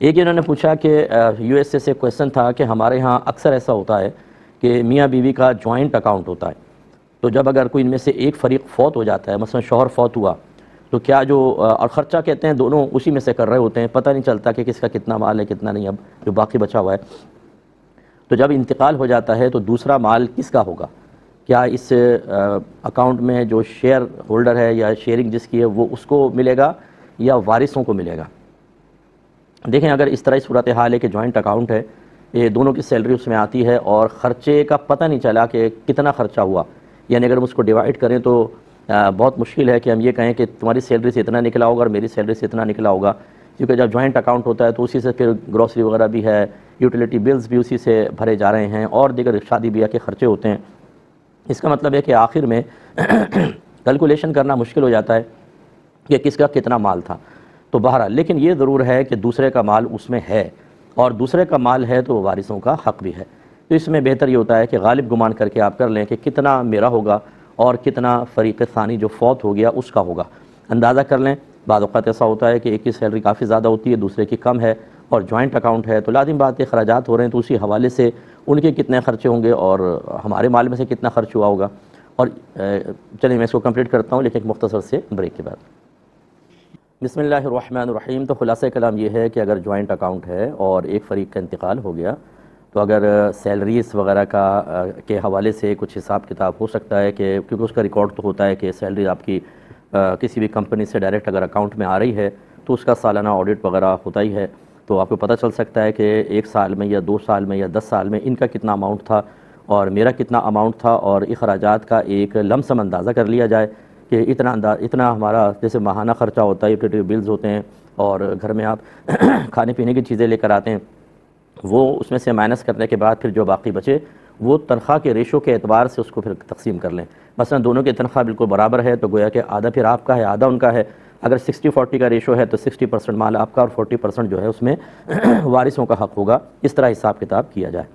ایک انہوں نے پوچھا کہ یو ایس اے سے کویسچن تھا کہ ہمارے ہاں اکثر ایسا ہوتا ہے کہ میاں بیوی کا جوائنٹ اکاؤنٹ ہوتا ہے، تو جب اگر کوئی ان میں سے ایک فریق فوت ہو جاتا ہے، مثلا شوہر فوت ہوا، تو کیا جو اور خرچہ کہتے ہیں دونوں اسی میں سے کر رہے ہوتے ہیں، پتہ نہیں چلتا کہ کس کا کتنا مال ہے کتنا نہیں، اب جو باقی بچا ہوا ہے، تو جب انتقال ہو جاتا ہے تو دوسرا مال کس کا ہوگا؟ کیا اس اکاؤنٹ میں جو شیئر ہولڈر ہے یا شیئرنگ جس کی ہے وہ اس کو ملے گا یا وارثوں کو ملے گا؟ دیکھیں، اگر اس طرح صورتحال ہے کہ جوائنٹ اکاؤنٹ ہے، یہ دونوں کی سیلری اس میں آتی ہے اور خرچے کا پتہ نہیں چلا کہ کتنا خرچہ ہوا، یعنی اگر ہم اس کو ڈیوائڈ کریں تو بہت مشکل ہے کہ ہم یہ کہیں کہ تمہاری سیلری سے اتنا نکلا ہوگا اور میری سیلری سے اتنا نکلا ہوگا، کیونکہ جب جوائنٹ اکاؤنٹ ہوتا ہے تو اسی سے پھر گروسری وغیرہ بھی ہے، یوٹیلیٹی بلز بھی اسی سے بھرے جا رہے ہیں اور دیگر شادی بیاہ کے خرچے ہوتے ہیں۔ اس کا مطلب ہے کہ آخر میں کیلکولیشن کرنا مشکل ہو جاتا ہے کہ کس کا کتنا مال تھا۔ تو بہرحال لیکن یہ ضرور ہے کہ دوسرے کا مال اس میں ہے، اور دوسرے کا مال ہے تو وارثوں کا حق بھی ہے، تو اس میں بہتر یہ ہوتا ہے کہ غالب گمان کر کے آپ کر لیں کہ کتنا میرا ہوگا اور کتنا فریق ثانی جو فوت ہو گیا اس کا ہوگا، اندازہ کر لیں۔ بعض اوقات ایسا ہوتا ہے کہ ایک کی سیلری کافی زیادہ ہوتی ہے، دوسرے کی کم ہے، اور جوائنٹ اکاؤنٹ ہے تو لازم بات ہے اخراجات ہو رہے ہیں تو اسی حوالے سے ان کے کتنے خرچے ہوں گے اور ہمارے مال میں سے کتنا خرچ ہوا ہوگا۔ اور چلیے میں اس کو کمپلیٹ کرتا ہوں لیکن ایک مختصر سے بریک کے بعد۔ بسم اللہ الرحمن الرحیم۔ تو خلاصہ کلام یہ ہے کہ اگر جوائنٹ اکاؤنٹ ہے اور ایک فریق کا انتقال ہو گیا تو اگر سیلریز وغیرہ کے حوالے سے کچھ حساب کتاب ہو سکتا ہے کہ کیونکہ اس کا ریکارڈ تو ہوتا ہے کہ سیلری آپ کی کسی بھی کمپنی سے ڈائریکٹ اگر اکاؤنٹ میں آ رہی ہے تو اس کا سالانہ آڈٹ وغیرہ ہوتا ہی ہے، تو آپ کو پتہ چل سکتا ہے کہ ایک سال میں یا 2 سال میں یا 10 سال میں ان کا کتنا اماؤنٹ تھا اور میرا کتنا اماؤنٹ تھا، اور اخراجات کا ایک لم سم اندازہ کر لیا جائے کہ اتنا ہمارا جیسے ماہانہ خرچہ ہوتا ہے، یوٹیلیٹی بلز ہوتے ہیں اور گھر میں آپ کھانے پینے کی چیزیں لے کر آتے ہیں، وہ اس میں سے مائنس کرنے کے بعد پھر جو باقی بچے وہ تنخواہ کے ریشو کے اعتبار سے اس کو پھر تقسیم کر لیں۔ مثلا دونوں کی تنخواہ بالکل برابر ہے تو گویا کہ آدھا پھر آپ کا ہے آدھا ان کا ہے، اگر 60-40 کا ریشو ہے تو 60% مال آپ کا اور 40% جو ہے اس میں وارثوں کا حق ہوگا۔ اس طرح حساب کتاب کیا جائے۔